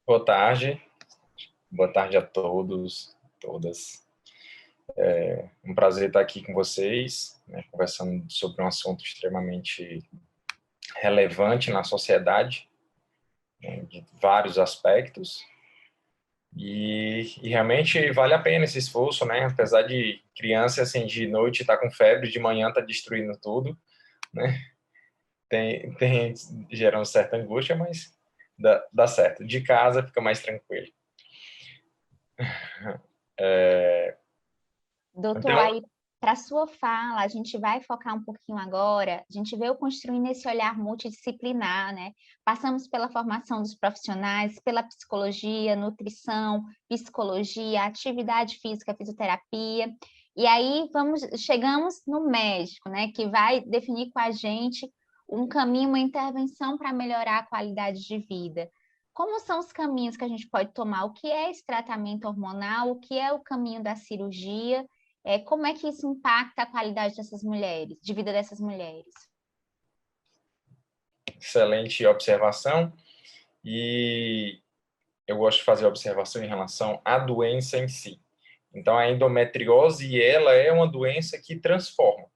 Boa tarde a todos, todas. Um prazer estar aqui com vocês, né, conversando sobre um assunto extremamente relevante na sociedade, né, de vários aspectos, e realmente vale a pena esse esforço, né, apesar de criança, assim, de noite estar com febre, de manhã estar destruindo tudo, né, gera uma certa angústia, mas dá certo. De casa fica mais tranquilo. Doutor, Então, aí para sua fala, a gente vai focar um pouquinho agora. A gente veio construindo esse olhar multidisciplinar, né? Passamos pela formação dos profissionais, pela psicologia, nutrição, psicologia, atividade física, fisioterapia. E aí chegamos no médico, né? Que vai definir com a gente um caminho, uma intervenção para melhorar a qualidade de vida. Como são os caminhos que a gente pode tomar? O que é esse tratamento hormonal? O que é o caminho da cirurgia? Como é que isso impacta a qualidade dessas mulheres, de vida dessas mulheres? excelente observação. E eu gosto de fazer observação em relação à doença em si. Então, a endometriose, ela é uma doença que transforma.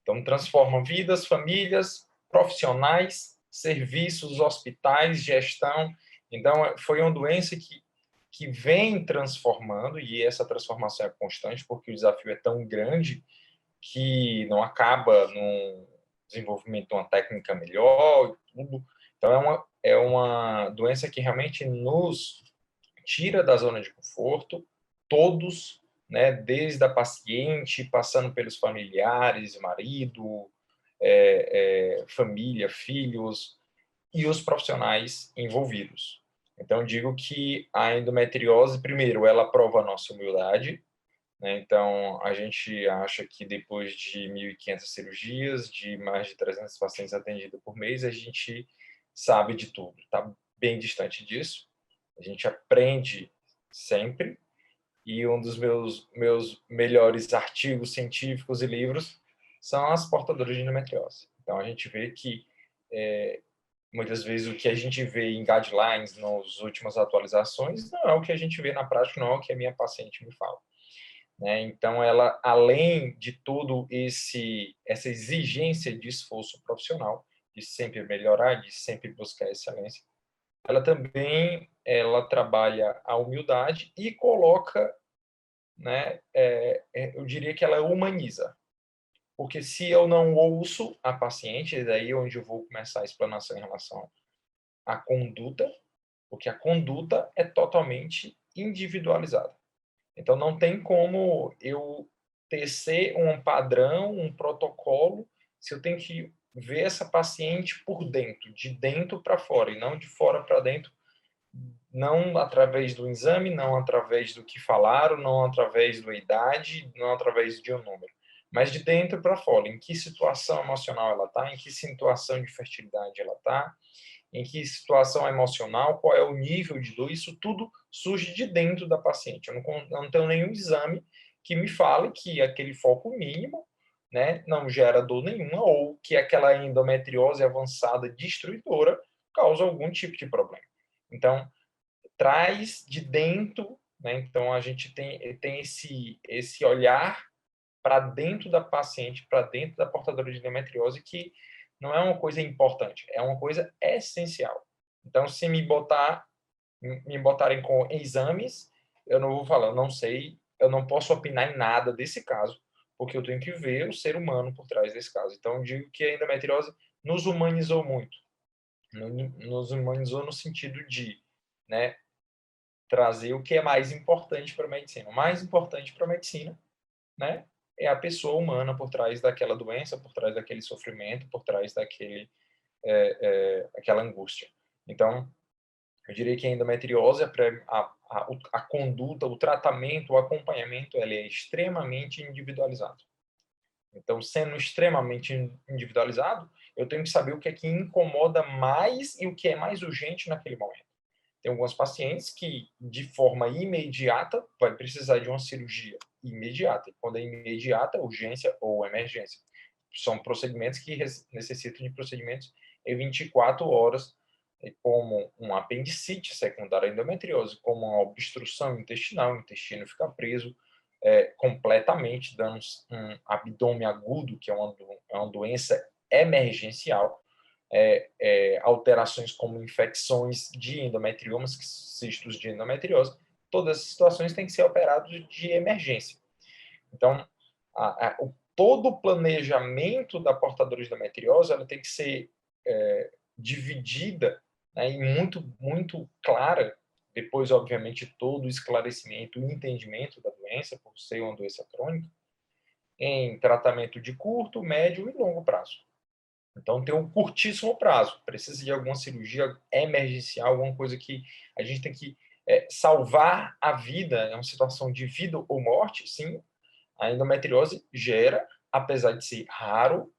Então, transforma vidas, famílias, profissionais, serviços, hospitais, gestão. Então, foi uma doença que vem transformando, e essa transformação é constante, porque o desafio é tão grande que não acaba no desenvolvimento de uma técnica melhor e tudo. Então, é uma doença que realmente nos tira da zona de conforto, todos, né, desde a paciente, passando pelos familiares, marido, família, filhos e os profissionais envolvidos. Então, digo que a endometriose, primeiro, ela prova a nossa humildade, né? Então, a gente acha que depois de 1.500 cirurgias, de mais de 300 pacientes atendidos por mês, a gente sabe de tudo. Está bem distante disso. A gente aprende sempre. E um dos meus melhores artigos científicos e livros são as portadoras de endometriose. Então, a gente vê que, muitas vezes, o que a gente vê em guidelines, nas últimas atualizações, não é o que a gente vê na prática, não é o que a minha paciente me fala, né? Então, ela, além de todo essa exigência de esforço profissional, de sempre melhorar, de sempre buscar excelência, ela trabalha a humildade e coloca, né? Eu diria que ela humaniza, porque se eu não ouço a paciente, é daí onde eu vou começar a explanação em relação à conduta, porque a conduta é totalmente individualizada. Então, não tem como eu tecer um padrão, um protocolo, se eu tenho que ver essa paciente por dentro, de dentro para fora, e não de fora para dentro, não através do exame, não através do que falaram, não através da idade, não através de um número, mas de dentro para fora. Em que situação emocional ela está, em que situação de fertilidade ela está, em que situação emocional, qual é o nível de dor, isso tudo surge de dentro da paciente. Eu não tenho nenhum exame que me fale que aquele foco mínimo, né, não gera dor nenhuma, ou que aquela endometriose avançada destruidora causa algum tipo de problema. Então, traz de dentro, né, então a gente tem esse olhar para dentro da paciente, para dentro da portadora de endometriose, que não é uma coisa importante, é uma coisa essencial. Então, se me botarem com exames, eu não vou falar, eu não sei, eu não posso opinar em nada desse caso, porque eu tenho que ver o ser humano por trás desse caso. Então, eu digo que a endometriose nos humanizou muito, nos humanizou no sentido de, né, trazer o que é mais importante para a medicina. O mais importante para a medicina, né, é a pessoa humana por trás daquela doença, por trás daquele sofrimento, por trás aquela angústia. Então, eu diria que a endometriose, a conduta, o tratamento, o acompanhamento, ele é extremamente individualizado. Então, sendo extremamente individualizado, eu tenho que saber o que é que incomoda mais e o que é mais urgente naquele momento. Tem alguns pacientes que, de forma imediata, vai precisar de uma cirurgia imediata. E quando é imediata, urgência ou emergência. São procedimentos que necessitam de procedimentos em 24 horas como uma apendicite secundária à endometriose, como uma obstrução intestinal, o intestino fica preso completamente, dando um abdômen agudo, que é uma doença emergencial, alterações como infecções de endometriomas, cistos de endometriose. Todas essas situações têm que ser operadas de emergência. Então, todo o planejamento da portadora de endometriose ela tem que ser dividida, né, e muito clara, depois, obviamente, todo o esclarecimento e entendimento da doença, por ser uma doença crônica, em tratamento de curto, médio e longo prazo. Então, tem um curtíssimo prazo, precisa de alguma cirurgia emergencial, alguma coisa que a gente tem que salvar a vida, é uma situação de vida ou morte, sim, a endometriose gera, apesar de ser raro,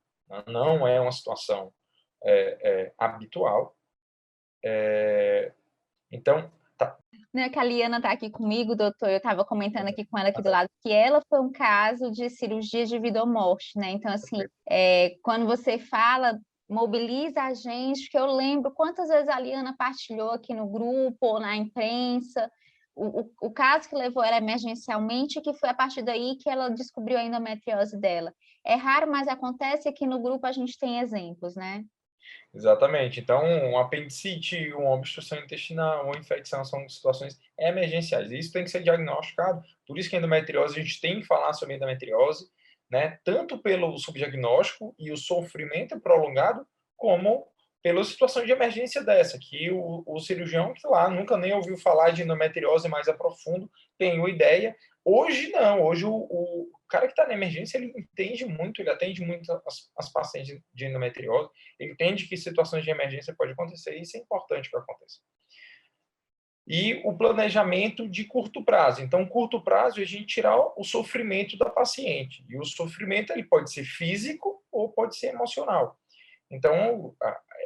não é uma situação habitual. Então, tá. Né, que a Liana está aqui comigo, doutor, eu estava comentando aqui com ela aqui do lado, que ela foi um caso de cirurgia de vida ou morte, né? Então, assim, quando você fala, mobiliza a gente, porque eu lembro quantas vezes a Liana partilhou aqui no grupo ou na imprensa, o caso que levou ela emergencialmente, que foi a partir daí que ela descobriu a endometriose dela. É raro, mas acontece, aqui no grupo a gente tem exemplos, né? Exatamente. Então, um apendicite, uma obstrução intestinal, uma infecção são situações emergenciais. E isso tem que ser diagnosticado. Por isso que a endometriose, a gente tem que falar sobre endometriose, né? Tanto pelo subdiagnóstico e o sofrimento prolongado, como pela situação de emergência dessa, que o cirurgião que lá nunca nem ouviu falar de endometriose mais a profundo, tem uma ideia. Hoje não, hoje o cara que está na emergência, ele entende muito, ele atende muito as pacientes de endometriose, ele entende que situações de emergência pode acontecer, e isso é importante que aconteça. E o planejamento de curto prazo. Então, curto prazo é a gente tirar o sofrimento da paciente. E o sofrimento ele pode ser físico ou pode ser emocional. Então,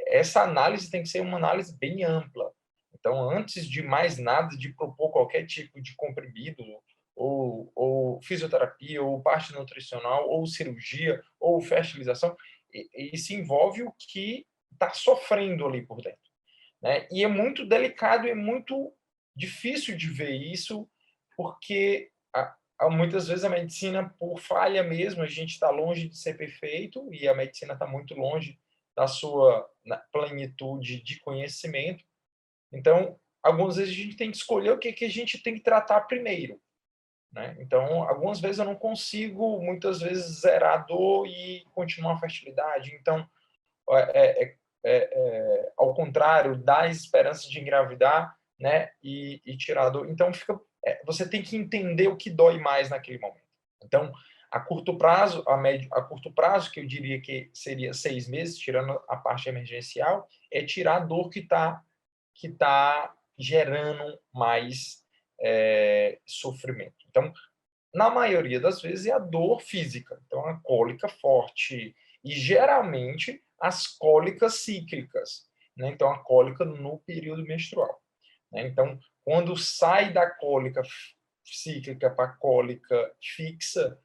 essa análise tem que ser uma análise bem ampla. Então, antes de mais nada, de propor qualquer tipo de comprimido, ou fisioterapia, ou parte nutricional, ou cirurgia, ou fertilização, isso envolve o que está sofrendo ali por dentro, né? E é muito delicado e muito difícil de ver isso, porque muitas vezes a medicina, por falha mesmo, a gente está longe de ser perfeito, e a medicina está muito longe da sua plenitude de conhecimento. Então, algumas vezes a gente tem que escolher o que a gente tem que tratar primeiro, né? Então, algumas vezes eu não consigo, muitas vezes, zerar a dor e continuar a fertilidade. Então, ao contrário, dar esperança de engravidar, né? E tirar a dor. Então, você tem que entender o que dói mais naquele momento. Então, a curto prazo, a curto prazo, que eu diria que seria 6 meses, tirando a parte emergencial, é tirar a dor que tá gerando mais sofrimento. Então, na maioria das vezes, é a dor física. Então, a cólica forte. E, geralmente, as cólicas cíclicas, né? Então, a cólica no período menstrual, né? Então, quando sai da cólica cíclica para a cólica fixa,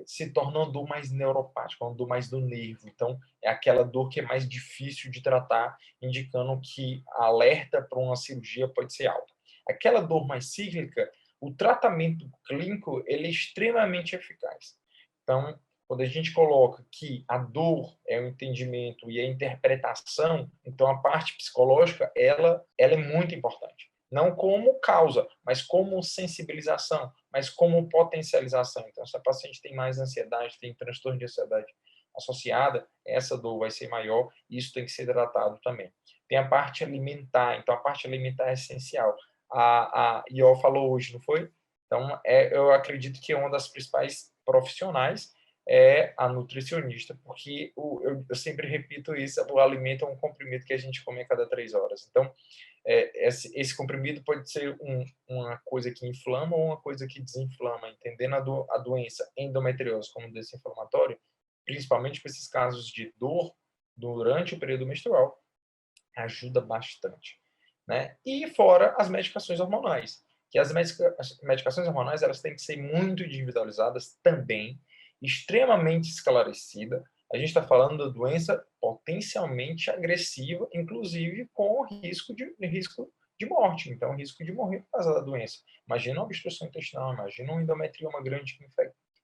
se torna uma dor mais neuropática, uma dor mais do nervo. Então, é aquela dor que é mais difícil de tratar, indicando que a alerta para uma cirurgia pode ser alta. Aquela dor mais cíclica, o tratamento clínico ele é extremamente eficaz. Então, quando a gente coloca que a dor é o entendimento e a interpretação, então a parte psicológica ela é muito importante. Não como causa, mas como sensibilização, mas como potencialização. Então, se a paciente tem mais ansiedade, tem transtorno de ansiedade associada, essa dor vai ser maior e isso tem que ser tratado também. Tem a parte alimentar, então a parte alimentar é essencial. A Iol falou hoje, não foi? Então, eu acredito que uma das principais profissionais é a nutricionista, porque eu sempre repito isso, o alimento é um comprimido que a gente come a cada 3 horas. Então, esse comprimido pode ser uma coisa que inflama ou uma coisa que desinflama, entendendo a doença endometriose como desinflamatório, principalmente para esses casos de dor durante o período menstrual, ajuda bastante, né? E fora as medicações hormonais, que as medicações hormonais elas têm que ser muito individualizadas também, extremamente esclarecida, A gente está falando da doença potencialmente agressiva, inclusive com risco de morte. Então, risco de morrer por causa da doença. Imagina uma obstrução intestinal, imagina um endometrioma grande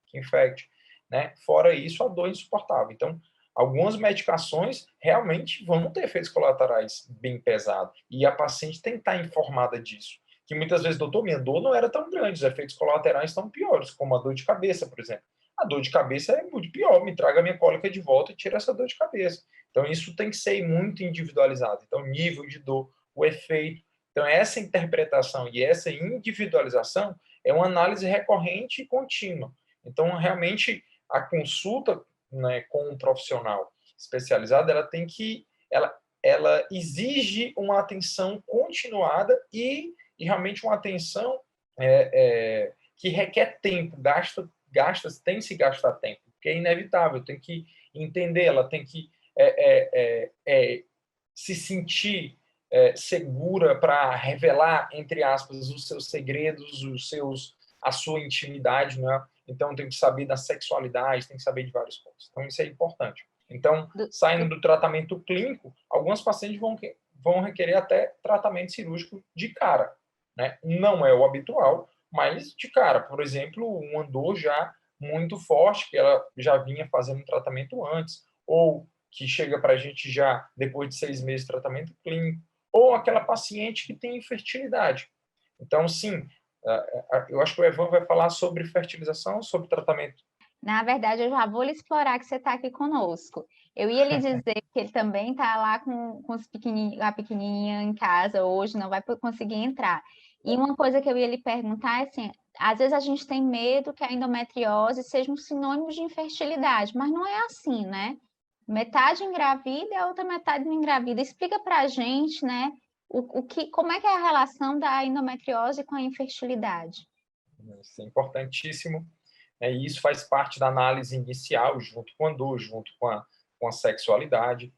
que infecte. Né? Fora isso, a dor insuportável. Então, algumas medicações realmente vão ter efeitos colaterais bem pesados. E a paciente tem que estar informada disso. Que muitas vezes, doutor, minha dor não era tão grande, os efeitos colaterais estão piores, como a dor de cabeça, por exemplo. A dor de cabeça é muito pior, me traga a minha cólica de volta e tira essa dor de cabeça. Então, isso tem que ser muito individualizado. Então, nível de dor, o efeito. Então, essa interpretação e essa individualização é uma análise recorrente e contínua. Então, realmente, a consulta, né, com um profissional especializado, ela exige uma atenção continuada e realmente uma atenção que requer tempo, tem que se gastar tempo, porque é inevitável, tem que entender, ela tem que se sentir segura para revelar, entre aspas, os seus segredos, a sua intimidade, né? Então tem que saber da sexualidade, tem que saber de vários pontos. Então isso é importante. Então, saindo do tratamento clínico, alguns pacientes vão requerer até tratamento cirúrgico de cara, né? Não é o habitual, mas de cara. Por exemplo, uma dor já muito forte, que ela já vinha fazendo um tratamento antes, ou que chega para a gente já depois de 6 meses de tratamento clínico, ou aquela paciente que tem infertilidade. Então, sim, eu acho que o Evan vai falar sobre fertilização, sobre tratamento. Na verdade, eu já vou lhe explorar que você está aqui conosco. Eu ia lhe dizer que ele também está lá com a pequenininha em casa hoje, não vai conseguir entrar. E uma coisa que eu ia lhe perguntar é assim, às vezes a gente tem medo que a endometriose seja um sinônimo de infertilidade, mas não é assim, né? Metade engravida e a outra metade não engravida. Explica para a gente, né, como é que é a relação da endometriose com a infertilidade? Isso é importantíssimo. E isso faz parte da análise inicial, junto com a dor, junto com a sexualidade.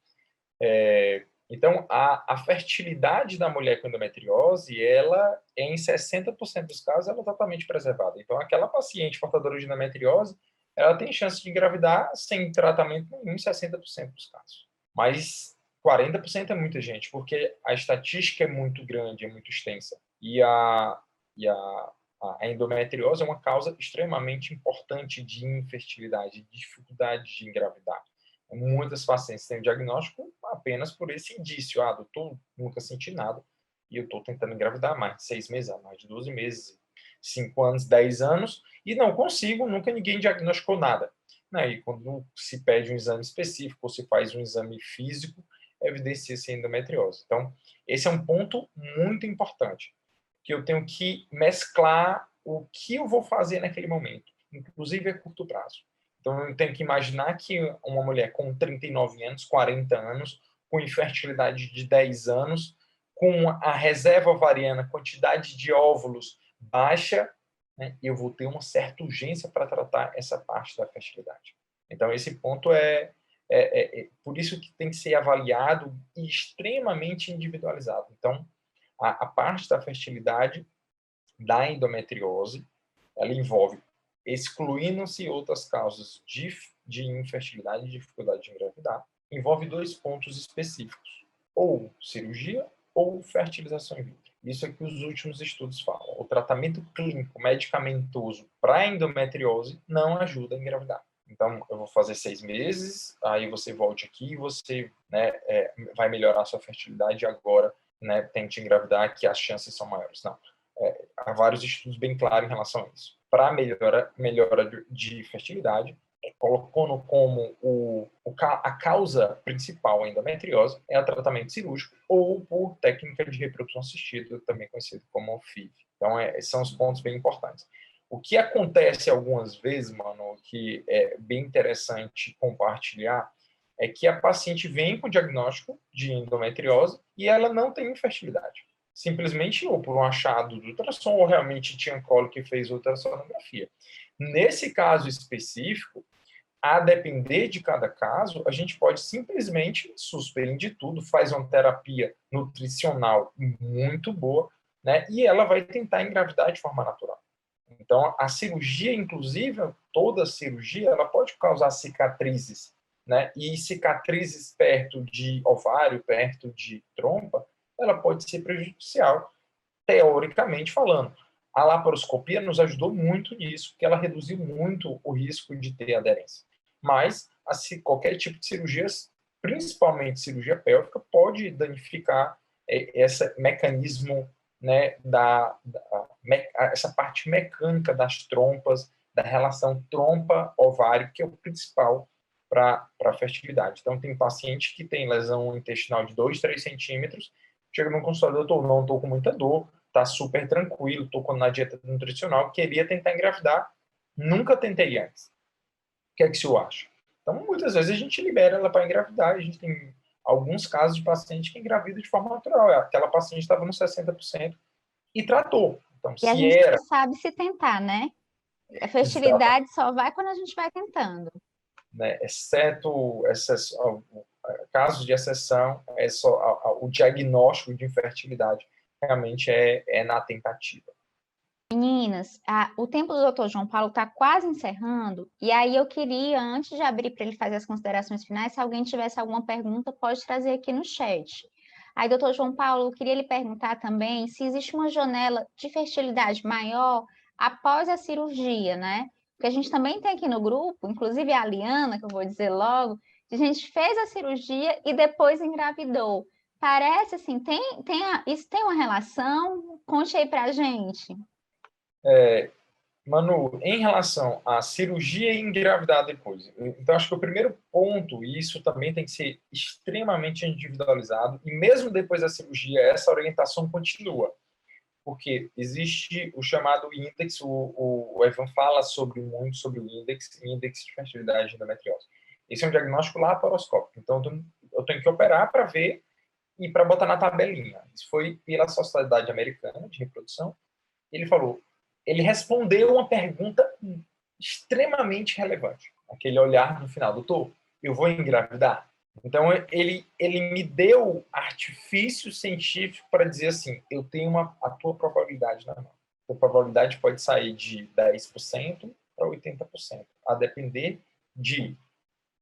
Então, a fertilidade da mulher com endometriose, ela, em 60% dos casos, ela é totalmente preservada. Então, aquela paciente portadora de endometriose, ela tem chance de engravidar sem tratamento nenhum em 60% dos casos. Mas 40% é muita gente, porque a estatística é muito grande, é muito extensa. E a endometriose é uma causa extremamente importante de infertilidade, de dificuldade de engravidar. Muitas pacientes têm o diagnóstico apenas por esse indício. Doutor, nunca senti nada e eu estou tentando engravidar há mais de 6 meses, há mais de 12 meses, 5 anos, 10 anos, e não consigo, nunca ninguém diagnosticou nada. E quando se pede um exame específico ou se faz um exame físico, evidencia-se endometriose. Então, esse é um ponto muito importante, que eu tenho que mesclar o que eu vou fazer naquele momento, inclusive a curto prazo. Então, eu tenho que imaginar que uma mulher com 39 anos, 40 anos, com infertilidade de 10 anos, com a reserva ovariana, quantidade de óvulos baixa, né, eu vou ter uma certa urgência para tratar essa parte da fertilidade. Então, esse ponto por isso que tem que ser avaliado e extremamente individualizado. Então, a parte da fertilidade da endometriose, ela envolve, excluindo-se outras causas de infertilidade e dificuldade de engravidar, envolve 2 pontos específicos, ou cirurgia ou fertilização in vitro. Isso é que os últimos estudos falam. O tratamento clínico medicamentoso para endometriose não ajuda a engravidar. Então, eu vou fazer 6 meses, aí você volte aqui e você, né, vai melhorar a sua fertilidade agora, né, tente engravidar, que as chances são maiores. Não. Há vários estudos bem claros em relação a isso. Para melhora de fertilidade, colocando como a causa principal a endometriose é o tratamento cirúrgico ou por técnica de reprodução assistida, também conhecido como FIV. Então, são os pontos bem importantes. O que acontece algumas vezes, mano, que é bem interessante compartilhar, é que a paciente vem com diagnóstico de endometriose e ela não tem infertilidade. Simplesmente ou por um achado do ultrassom ou realmente tinha cólica e fez ultrassonografia. Nesse caso específico, a depender de cada caso, a gente pode simplesmente suspender tudo, faz uma terapia nutricional muito boa, né? E ela vai tentar engravidar de forma natural. Então, a cirurgia, inclusive, toda cirurgia, ela pode causar cicatrizes, né, e cicatrizes perto de ovário, perto de trompa, ela pode ser prejudicial, teoricamente falando. A laparoscopia nos ajudou muito nisso, porque ela reduziu muito o risco de ter aderência. Mas qualquer tipo de cirurgia, principalmente cirurgia pélvica, pode danificar esse mecanismo, né, essa parte mecânica das trompas, da relação trompa-ovário, que é o principal para a fertilidade. Então, tem paciente que tem lesão intestinal de 2, 3 centímetros, chega no consultório, doutor, não estou com muita dor, está super tranquilo, estou na dieta nutricional, queria tentar engravidar, nunca tentei antes. O que é que o senhor acha? Então, muitas vezes a gente libera ela para engravidar, a gente tem alguns casos de paciente que engravida de forma natural, aquela paciente estava nos 60% e tratou. Então, E a se gente era... só sabe se tentar, né? A Exatamente, fertilidade só vai quando a gente vai tentando. né, exceto casos de exceção, é só o diagnóstico de infertilidade realmente é na tentativa. Meninas, o tempo do Dr. João Paulo está quase encerrando, e aí eu queria, antes de abrir para ele fazer as considerações finais, se alguém tivesse alguma pergunta, pode trazer aqui no chat. Aí, Dr. João Paulo, eu queria lhe perguntar também se existe uma janela de fertilidade maior após a cirurgia, né? Porque a gente também tem aqui no grupo, inclusive a Liana, que eu vou dizer logo, que a gente fez a cirurgia e depois engravidou. Parece assim, isso tem uma relação? Conte aí para a gente. Manu, em relação à cirurgia e engravidar depois, então acho que o primeiro ponto, e isso também tem que ser extremamente individualizado, e mesmo depois da cirurgia, essa orientação continua, porque existe o chamado índex, o Evan fala muito sobre o índex de fertilidade de endometriose. Esse é um diagnóstico laparoscópico, então eu tenho que operar para ver e para botar na tabelinha. Isso foi pela Sociedade Americana de Reprodução. Ele respondeu uma pergunta extremamente relevante. Aquele olhar no final, doutor, eu vou engravidar? Então, ele me deu artifício científico para dizer assim, eu tenho a tua probabilidade na mão. A probabilidade pode sair de 10% para 80%, a depender de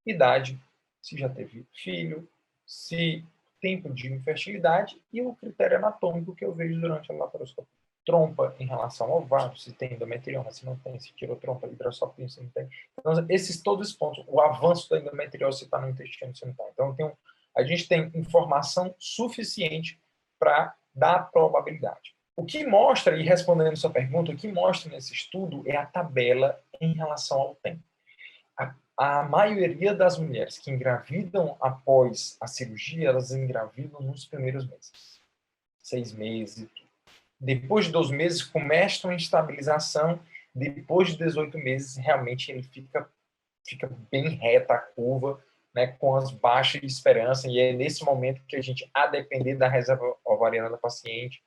idade, se já teve filho, se tempo de infertilidade e o critério anatômico que eu vejo durante a laparoscopia. Trompa em relação ao ovário, se tem endometrioma, se não tem, se tirou trompa, hidrossopia, se não tem. Então, todos esses pontos, o avanço da endometriose, se está no intestino, se não está. Então, a gente tem informação suficiente para dar a probabilidade. O que mostra, e respondendo a sua pergunta, o que mostra nesse estudo é a tabela em relação ao tempo. A maioria das mulheres que engravidam após a cirurgia, elas engravidam nos primeiros meses. 6 meses. Depois de 12 meses, começa uma estabilização. Depois de 18 meses, realmente ele fica bem reta a curva, né, com as baixas de esperança. E é nesse momento que a gente, a depender da reserva ovariana da paciente,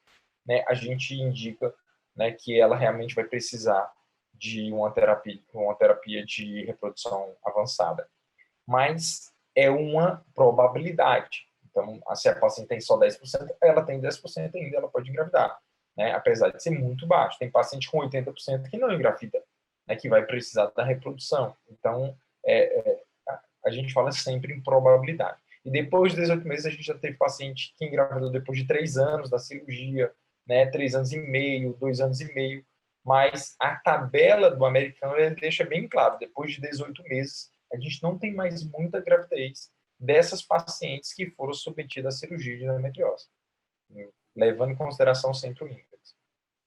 né, a gente indica, né, que ela realmente vai precisar de uma terapia de reprodução avançada. Mas é uma probabilidade. Então, se a paciente tem só 10%, ela tem 10% ainda, ela pode engravidar, né? Apesar de ser muito baixo. Tem paciente com 80% que não engravida, né? Que vai precisar da reprodução. Então, a gente fala sempre em probabilidade. E depois de 18 meses, a gente já teve paciente que engravidou depois de 3 anos da cirurgia, né? 3 anos e meio, 2 anos e meio. Mas a tabela do americano ele deixa bem claro, depois de 18 meses, a gente não tem mais muita gravidez dessas pacientes que foram submetidas à cirurgia de endometriose, levando em consideração sempre o índex.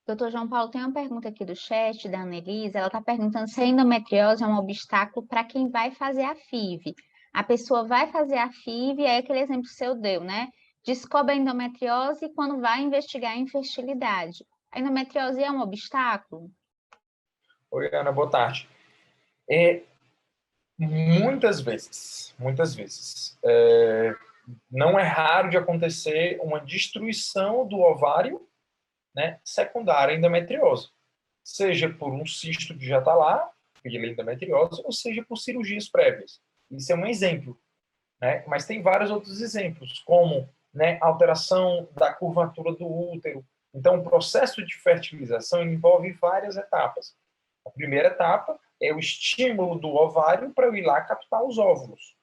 Doutor João Paulo, tem uma pergunta aqui do chat da Annelise. Ela está perguntando se a endometriose é um obstáculo para quem vai fazer a FIV. A pessoa vai fazer a FIV, é aquele exemplo que o seu deu, né? Descobre a endometriose e quando vai investigar a infertilidade. A endometriose é um obstáculo? Oi, Ana, boa tarde. Muitas vezes. Não é raro de acontecer uma destruição do ovário, né, secundária à endometriose. Seja por um cisto que já está lá, pela endometriose, ou seja por cirurgias prévias. Isso é um exemplo, né? Mas tem vários outros exemplos, como, né, alteração da curvatura do útero. Então, o processo de fertilização envolve várias etapas. A primeira etapa é o estímulo do ovário para eu ir lá captar os óvulos.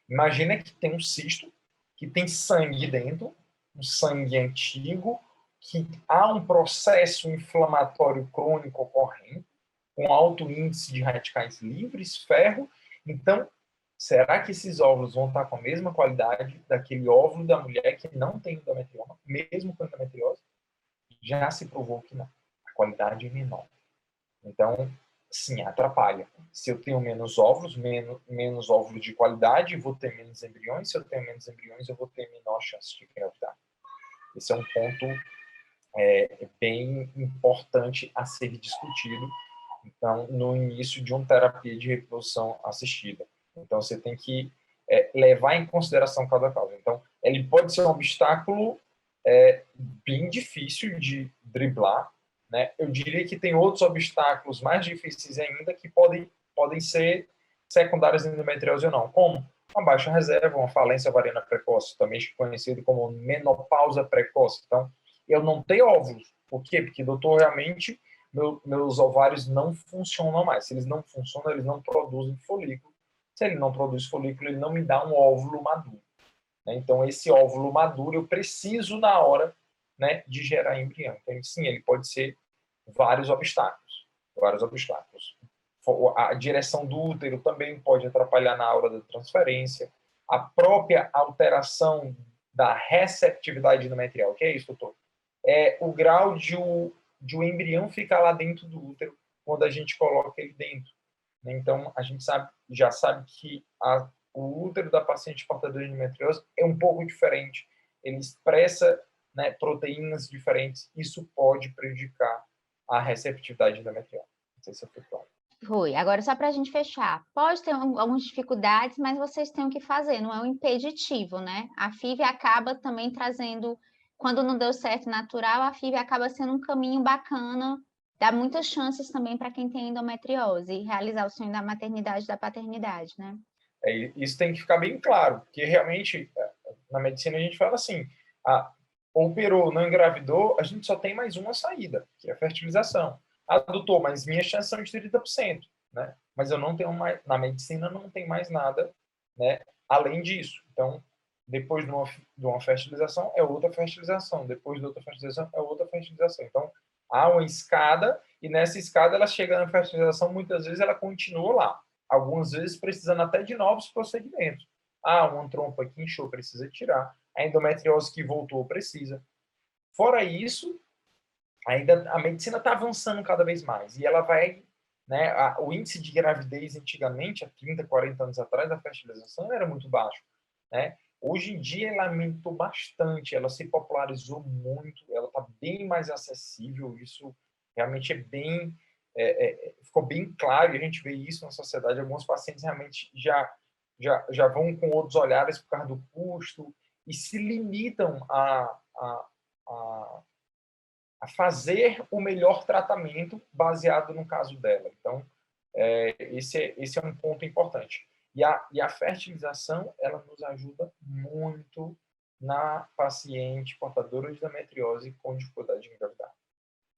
Imagina que tem um cisto, que tem sangue dentro, um sangue antigo, que há um processo inflamatório crônico ocorrendo, com alto índice de radicais livres, ferro. Então, será que esses óvulos vão estar com a mesma qualidade daquele óvulo da mulher que não tem endometrioma, mesmo com endometriose? Já se provou que não. A qualidade é menor. Então, sim, atrapalha. Se eu tenho menos óvulos, menos óvulos de qualidade, vou ter menos embriões. Se eu tenho menos embriões, eu vou ter menor chance de engravidar. Esse é um ponto bem importante a ser discutido, então, no início de uma terapia de reprodução assistida. Então, você tem que levar em consideração cada caso. Então, ele pode ser um obstáculo bem difícil de driblar, né? Eu diria que tem outros obstáculos mais difíceis ainda que podem ser secundários à endometriose ou não, como uma baixa reserva, uma falência ovariana precoce, também conhecido como menopausa precoce. Então, eu não tenho óvulos. Por quê? Porque, doutor, realmente meus ovários não funcionam mais. Se eles não funcionam, eles não produzem folículo. Se ele não produz folículo, ele não me dá um óvulo maduro. Né? Então, esse óvulo maduro eu preciso na hora, né, de gerar embrião. Então, sim, ele pode ser vários obstáculos. Vários obstáculos. A direção do útero também pode atrapalhar na hora da transferência. A própria alteração da receptividade endometrial. O que é isso, doutor? É o grau de o embrião ficar lá dentro do útero quando a gente coloca ele dentro. Então, a gente já sabe que o útero da paciente portadora de endometriose é um pouco diferente. Ele expressa, né, proteínas diferentes. Isso pode prejudicar a receptividade da endometriose. Não sei se eu fui claro. Foi. Agora, só para a gente fechar, pode ter algumas dificuldades, mas vocês têm o que fazer, não é um impeditivo, né? A FIV acaba também trazendo, quando não deu certo natural, a FIV acaba sendo um caminho bacana, dá muitas chances também para quem tem endometriose e realizar o sonho da maternidade e da paternidade, né? Isso tem que ficar bem claro, porque realmente, na medicina a gente fala assim, operou, não engravidou, a gente só tem mais uma saída, que é a fertilização. Doutor, mas minhas chances são de 30%, né? Mas eu não tenho mais, na medicina não tem mais nada, né, além disso. Então, depois de uma fertilização, é outra fertilização. Depois de outra fertilização, é outra fertilização. Então, há uma escada, e nessa escada ela chega na fertilização, muitas vezes ela continua lá. Algumas vezes precisando até de novos procedimentos. Uma trompa que inchou, precisa tirar. A endometriose que voltou, precisa. Fora isso, ainda a medicina está avançando cada vez mais. E ela vai, né, o índice de gravidez antigamente, há 30, 40 anos atrás, a fertilização era muito baixo, né? Hoje em dia ela aumentou bastante, ela se popularizou muito, ela está bem mais acessível, isso realmente ficou bem claro, e a gente vê isso na sociedade. Alguns pacientes realmente já vão com outros olhares por causa do custo e se limitam a fazer o melhor tratamento baseado no caso dela. Então, esse é um ponto importante. E a fertilização, ela nos ajuda muito na paciente portadora de endometriose com dificuldade de engravidar.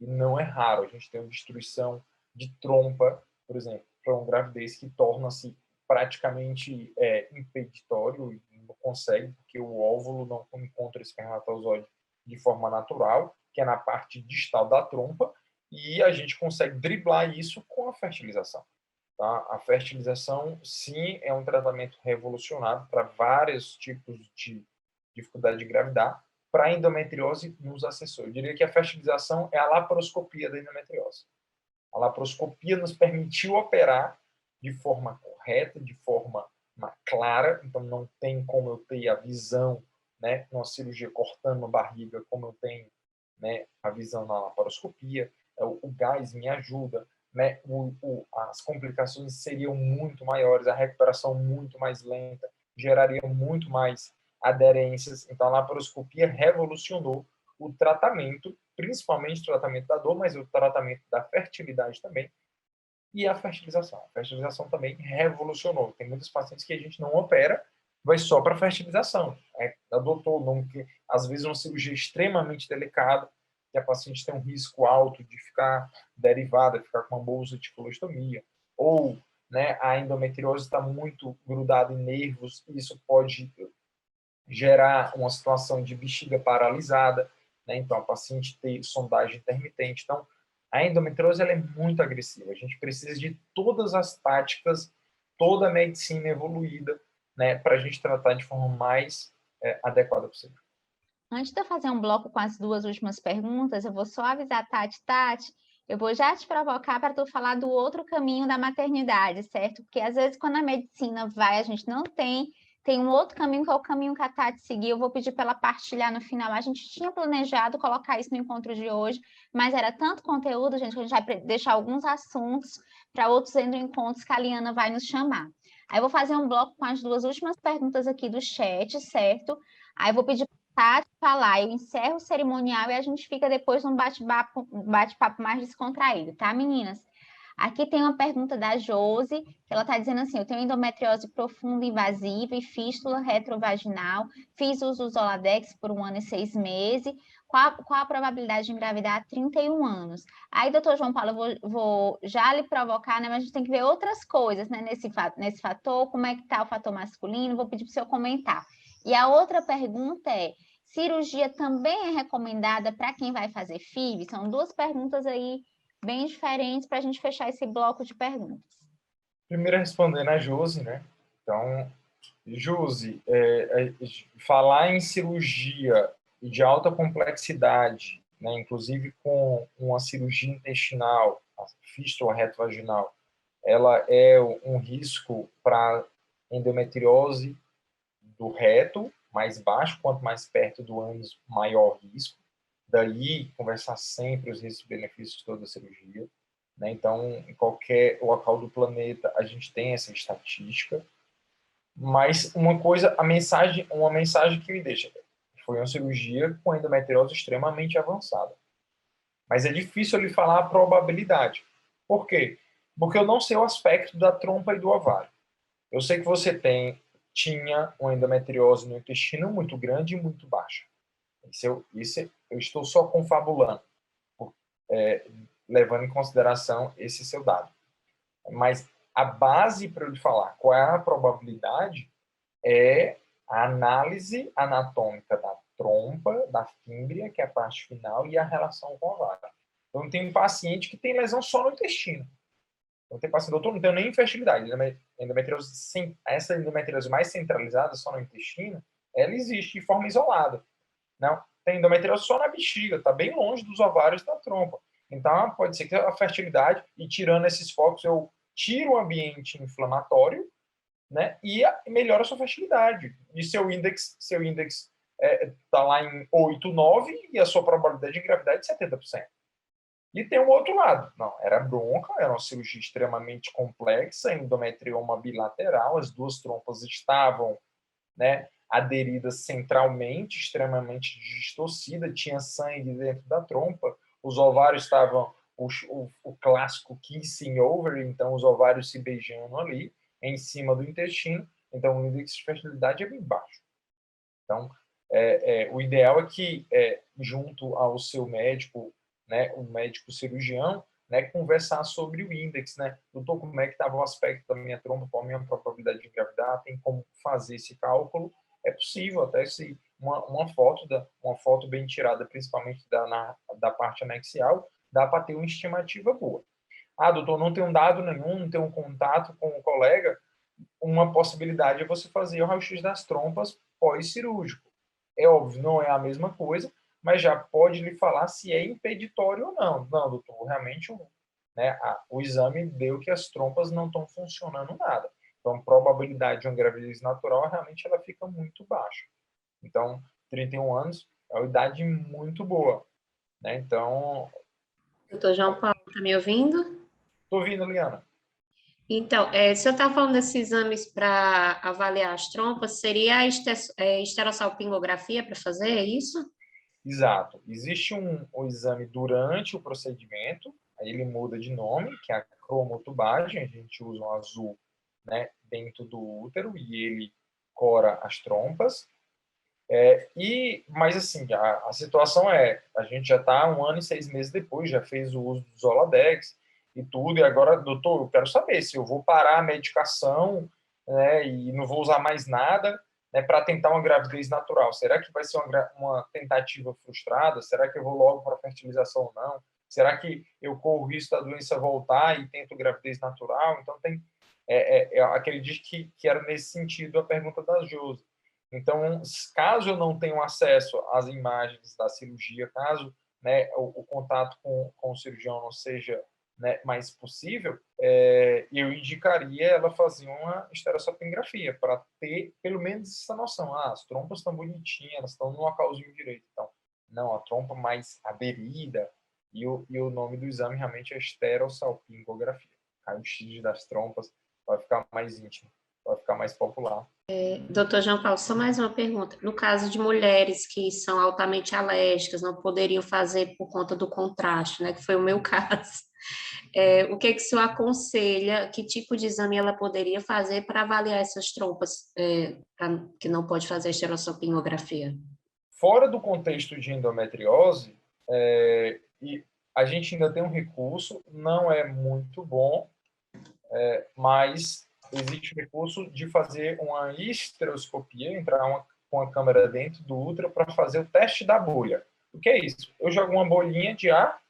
E não é raro a gente ter uma destruição de trompa, por exemplo, para uma gravidez que torna-se praticamente impeditório e não consegue, porque o óvulo não encontra espermatozoide de forma natural, que é na parte distal da trompa, e a gente consegue driblar isso com a fertilização. Tá? A fertilização, sim, é um tratamento revolucionário para vários tipos de dificuldade de engravidar. Para a endometriose, nos acessou. Eu diria que a fertilização é a laparoscopia da endometriose. A laparoscopia nos permitiu operar de forma correta, de forma clara, então não tem como eu ter a visão, né, numa cirurgia cortando a barriga, como eu tenho, né, a visão na laparoscopia. O gás me ajuda, né, as complicações seriam muito maiores, a recuperação muito mais lenta, geraria muito mais aderências. Então, a laparoscopia revolucionou o tratamento, principalmente o tratamento da dor, mas o tratamento da fertilidade também, e a fertilização. A fertilização também revolucionou. Tem muitos pacientes que a gente não opera, vai só para fertilização. Doutor, não, às vezes uma cirurgia extremamente delicada, que a paciente tem um risco alto de ficar derivada, ficar com uma bolsa de colostomia, ou né? A endometriose está muito grudada em nervos, e isso pode gerar uma situação de bexiga paralisada, né? Então, a paciente tem sondagem intermitente. Então, a endometriose ela é muito agressiva. A gente precisa de todas as táticas, toda a medicina evoluída, né, para a gente tratar de forma mais adequada possível. Antes de eu fazer um bloco com as duas últimas perguntas, eu vou só avisar Tati, eu vou já te provocar para tu falar do outro caminho da maternidade, certo? Porque às vezes quando a medicina vai, a gente não tem um outro caminho que é o caminho que a Tati seguiu. Eu vou pedir para ela partilhar no final. A gente tinha planejado colocar isso no encontro de hoje, mas era tanto conteúdo, gente, que a gente vai deixar alguns assuntos para outros encontros que a Liana vai nos chamar. Aí eu vou fazer um bloco com as duas últimas perguntas aqui do chat, certo? Aí eu vou pedir Tati falar, eu encerro o cerimonial e a gente fica depois num bate-papo mais descontraído, tá, meninas? Aqui tem uma pergunta da Josi, que ela está dizendo assim: eu tenho endometriose profunda, invasiva e fístula retrovaginal, fiz uso do Zoladex por 1 ano e 6 meses. Qual a probabilidade de engravidar a 31 anos? Aí, doutor João Paulo, eu vou já lhe provocar, né? Mas a gente tem que ver outras coisas, né? Nesse fator, como é que está o fator masculino? Vou pedir para o senhor comentar. E a outra pergunta é: cirurgia também é recomendada para quem vai fazer FIV? São duas perguntas aí bem diferentes para a gente fechar esse bloco de perguntas. Primeiro, respondendo a Josi, né? Então, Josi, falar em cirurgia de alta complexidade, né, inclusive com uma cirurgia intestinal, a fístula retrovaginal, ela é um risco para endometriose do reto, mais baixo, quanto mais perto do ânus, maior risco. Daí, conversar sempre os riscos e benefícios de toda a cirurgia. Né? Então, em qualquer local do planeta, a gente tem essa estatística. Mas uma mensagem que me deixa, foi uma cirurgia com endometriose extremamente avançada. Mas é difícil lhe falar a probabilidade. Por quê? Porque eu não sei o aspecto da trompa e do ovário. Eu sei que você tinha uma endometriose no intestino muito grande e muito baixa. Isso eu estou só confabulando, levando em consideração esse seu dado. Mas a base para eu lhe falar qual é a probabilidade é a análise anatômica da trompa, da fímbria, que é a parte final, e a relação com o ovário. Então, tem um paciente que tem lesão só no intestino. Então, tem paciente, doutor, não tem nem infertilidade. Endometriose, essa endometriose mais centralizada, só no intestino, ela existe de forma isolada. Não, tem endometriose só na bexiga, está bem longe dos ovários da trompa. Então, pode ser que a fertilidade, e tirando esses focos, eu tiro o ambiente inflamatório, né, e melhora a sua fertilidade. E seu índex está lá em 8, 9, e a sua probabilidade de engravidar é de 70%. E tem um outro lado. Não, era bronca, era uma cirurgia extremamente complexa, endometrioma bilateral, as duas trompas estavam, né, aderidas centralmente, extremamente distorcida, tinha sangue dentro da trompa, os ovários estavam o clássico kissing over, então os ovários se beijando ali, em cima do intestino, então o índice de fertilidade é bem baixo. Então, o ideal é que, junto ao seu médico, né, o médico cirurgião, né, conversar sobre o índice, né? Doutor, como é que estava o aspecto da minha trompa, qual a minha probabilidade de engravidar, tem como fazer esse cálculo, é possível, até se uma foto bem tirada, principalmente da parte anexial, dá para ter uma estimativa boa. Ah, doutor, não tem um dado nenhum, não tem um contato com o colega, uma possibilidade é você fazer o raio-x das trompas pós-cirúrgico. É óbvio, não é a mesma coisa, mas já pode lhe falar se é impeditório ou não. Não, doutor, realmente o exame deu que as trompas não estão funcionando nada. Então, a probabilidade de uma gravidez natural, realmente, ela fica muito baixa. Então, 31 anos é uma idade muito boa. Né? Então... Doutor João Paulo, está me ouvindo? Estou ouvindo, Liana. Então, se eu estava falando desses exames para avaliar as trompas, seria a esterossalpingografia para fazer, é isso? Exato. Existe um exame durante o procedimento, aí ele muda de nome, que é a cromotubagem, a gente usa um azul, né, dentro do útero e ele cora as trompas. Mas assim, a situação a gente já está 1 ano e 6 meses depois, já fez o uso do Zoladex, e tudo, e agora, doutor, eu quero saber se eu vou parar a medicação, né, e não vou usar mais nada, né, para tentar uma gravidez natural. Será que vai ser uma tentativa frustrada? Será que eu vou logo para a fertilização ou não? Será que eu corro o risco da doença voltar e tento gravidez natural? Então, eu acredito que era nesse sentido a pergunta da Josi. Então, caso eu não tenha acesso às imagens da cirurgia, caso, né, o contato com o cirurgião não seja, né, mais possível, eu indicaria ela fazer uma estereossalpingografia para ter pelo menos essa noção. As trompas estão bonitinhas, elas estão no localzinho direito. Então, não, a trompa mais aderida, e o nome do exame realmente é estereossalpingografia. Raio-x das trompas vai ficar mais íntimo, vai ficar mais popular. Doutor João Paulo, só mais uma pergunta. No caso de mulheres que são altamente alérgicas, não poderiam fazer por conta do contraste, né, que foi o meu caso, o que o senhor aconselha, que tipo de exame ela poderia fazer para avaliar essas trompas, que não pode fazer estereossalpingografia? Fora do contexto de endometriose, e a gente ainda tem um recurso, não é muito bom, mas existe o recurso de fazer uma histeroscopia, entrar com a câmera dentro do útero para fazer o teste da bolha. O que é isso? Eu jogo uma bolinha de ar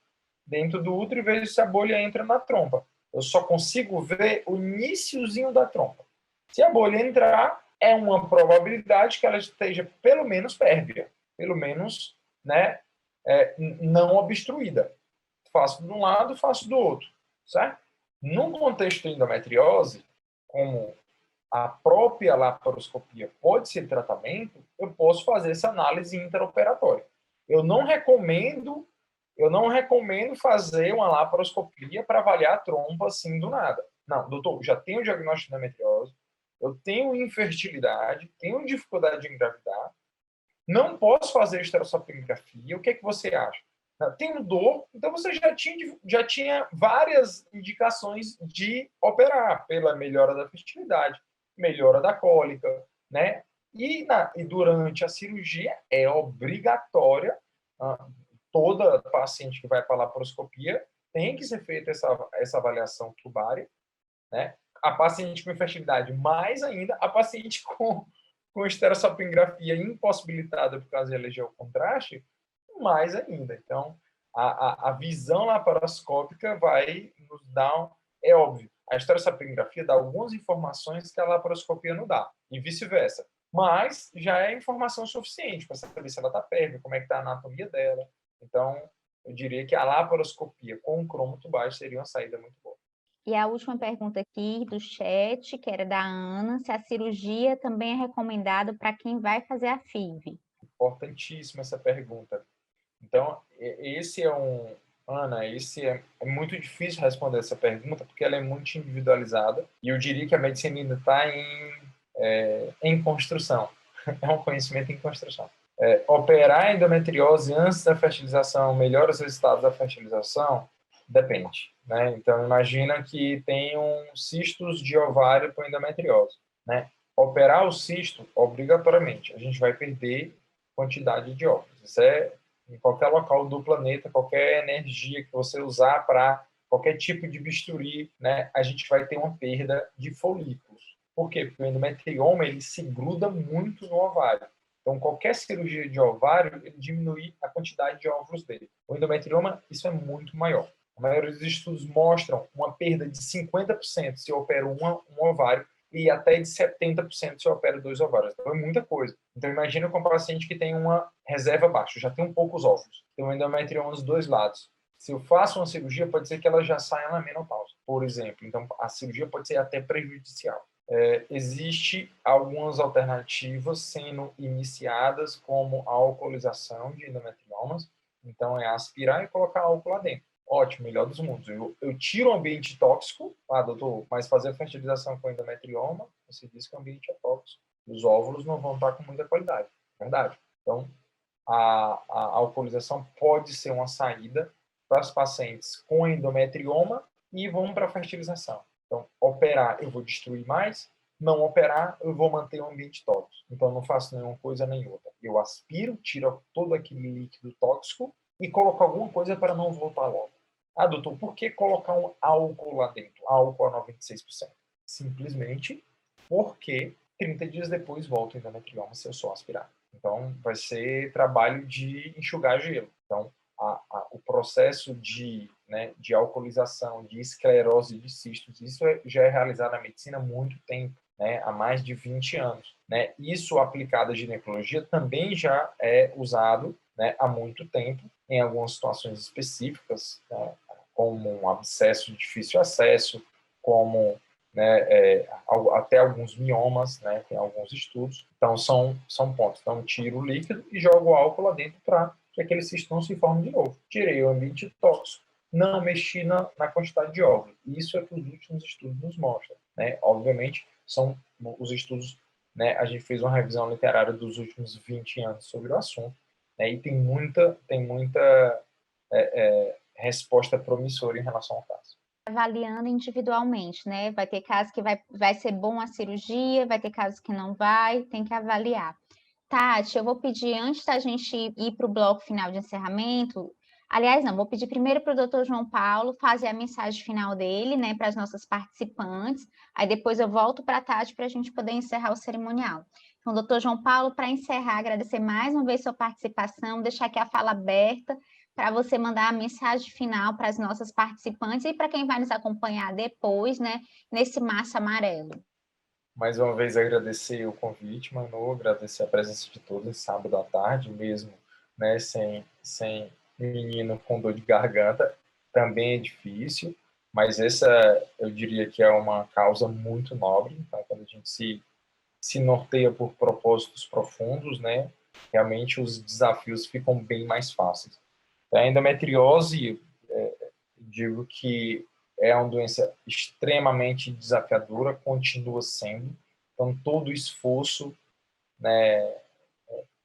dentro do útero e vejo se a bolha entra na trompa. Eu só consigo ver o iniciozinho da trompa. Se a bolha entrar, é uma probabilidade que ela esteja pelo menos pérvia, pelo menos, né, não obstruída. Faço de um lado, faço do outro, certo? No contexto de endometriose, como a própria laparoscopia pode ser tratamento, eu posso fazer essa análise interoperatória. Eu não recomendo fazer uma laparoscopia para avaliar a trompa assim do nada. Não, doutor, já tenho diagnóstico de endometriose, eu tenho infertilidade, tenho dificuldade de engravidar, não posso fazer estereossalpingografia, o que é que você acha? Tenho dor, então você já tinha várias indicações de operar pela melhora da fertilidade, melhora da cólica, né? E durante a cirurgia é obrigatória, toda paciente que vai para a laparoscopia tem que ser feita essa avaliação tubária, né? A paciente com infertilidade, mais ainda, a paciente com estereossalpingografia impossibilitada por causa de alergia ao contraste, mais ainda. Então, a visão laparoscópica vai nos dar, é óbvio, a estereossalpingografia dá algumas informações que a laparoscopia não dá, e vice-versa. Mas já é informação suficiente para saber se ela está pérvia, como é que está a anatomia dela. Então, eu diria que a laparoscopia com o crômato baixo seria uma saída muito boa. E a última pergunta aqui do chat, que era da Ana, se a cirurgia também é recomendado para quem vai fazer a FIV. Importantíssima essa pergunta. Então, Ana, é muito difícil responder essa pergunta, porque ela é muito individualizada, e eu diria que a medicina ainda está em construção. É um conhecimento em construção. Operar endometriose antes da fertilização melhora os resultados da fertilização? Depende, né? Então, imagina que tem cistos de ovário com endometriose, né? Operar o cisto, obrigatoriamente, a gente vai perder quantidade de óvulos. Isso é em qualquer local do planeta, qualquer energia que você usar para qualquer tipo de bisturi, né? A gente vai ter uma perda de folículos. Por quê? Porque o endometrioma, ele se gruda muito no ovário. Então, qualquer cirurgia de ovário, ele diminui a quantidade de óvulos dele. O endometrioma, isso é muito maior. A maioria dos estudos mostram uma perda de 50% se eu opero um ovário e até de 70% se eu opero 2 ovários. Então, é muita coisa. Então, imagina com um paciente que tem uma reserva baixa, já tem poucos óvulos, tem um endometrioma dos dois lados. Se eu faço uma cirurgia, pode ser que ela já saia na menopausa, por exemplo. Então, a cirurgia pode ser até prejudicial. Existe algumas alternativas sendo iniciadas, como a alcoolização de endometriomas. Então, é aspirar e colocar álcool lá dentro. Ótimo, melhor dos mundos. Eu tiro o ambiente tóxico, doutor, mas fazer a fertilização com endometrioma, você diz que o ambiente é tóxico. Os óvulos não vão estar com muita qualidade, verdade? Então, a alcoolização pode ser uma saída para os pacientes com endometrioma e vão para a fertilização. Então, operar, eu vou destruir mais. Não operar, eu vou manter o ambiente tóxico. Então, eu não faço nenhuma coisa nem outra. Eu aspiro, tiro todo aquele líquido tóxico e coloco alguma coisa para não voltar logo. Ah, doutor, por que colocar um álcool lá dentro? Álcool a 96%. Simplesmente porque 30 dias depois volta o endometrioma se eu só aspirar. Então, vai ser trabalho de enxugar gelo. Então, o processo de alcoolização, de esclerose de cistos, isso já é realizado na medicina há muito tempo, né? Há mais de 20 anos. Né? Isso aplicado à ginecologia também já é usado, né, há muito tempo, em algumas situações específicas, né, como um abscesso de difícil acesso, como, né, até alguns miomas, né, tem alguns estudos. Então, são pontos. Então, tiro o líquido e jogo o álcool lá dentro para que aquele cisto não se forme de novo. Tirei o ambiente tóxico, não mexi na quantidade de óvulos. Isso é o que os últimos estudos nos mostram. Né? Obviamente, são os estudos, né, a gente fez uma revisão literária dos últimos 20 anos sobre o assunto, né, e tem muita resposta promissora em relação ao caso. Avaliando individualmente, né? Vai ter casos que vai ser bom a cirurgia, vai ter casos que não vai, tem que avaliar. Tati, eu vou pedir, antes da gente ir para o bloco final de encerramento, aliás, não, vou pedir primeiro para o doutor João Paulo fazer a mensagem final dele, né, para as nossas participantes, aí depois eu volto para a Tati para a gente poder encerrar o cerimonial. Então, doutor João Paulo, para encerrar, agradecer mais uma vez sua participação, deixar aqui a fala aberta para você mandar a mensagem final para as nossas participantes e para quem vai nos acompanhar depois, né, nesse Março Amarelo. Mais uma vez agradecer o convite, Manu, agradecer a presença de todos sábado à tarde, mesmo, né, sem menino com dor de garganta, também é difícil, mas essa eu diria que é uma causa muito nobre. Então, quando a gente se norteia por propósitos profundos, né, realmente os desafios ficam bem mais fáceis. A endometriose, digo que é uma doença extremamente desafiadora, continua sendo. Então, todo esforço, né,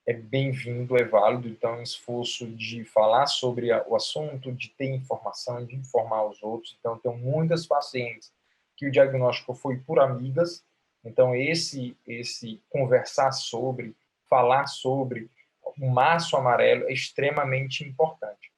é bem-vindo, é válido. Então, esforço de falar sobre o assunto, de ter informação, de informar os outros. Então, tenho muitas pacientes que o diagnóstico foi por amigas. Então, esse conversar sobre, falar sobre o Março Amarelo é extremamente importante.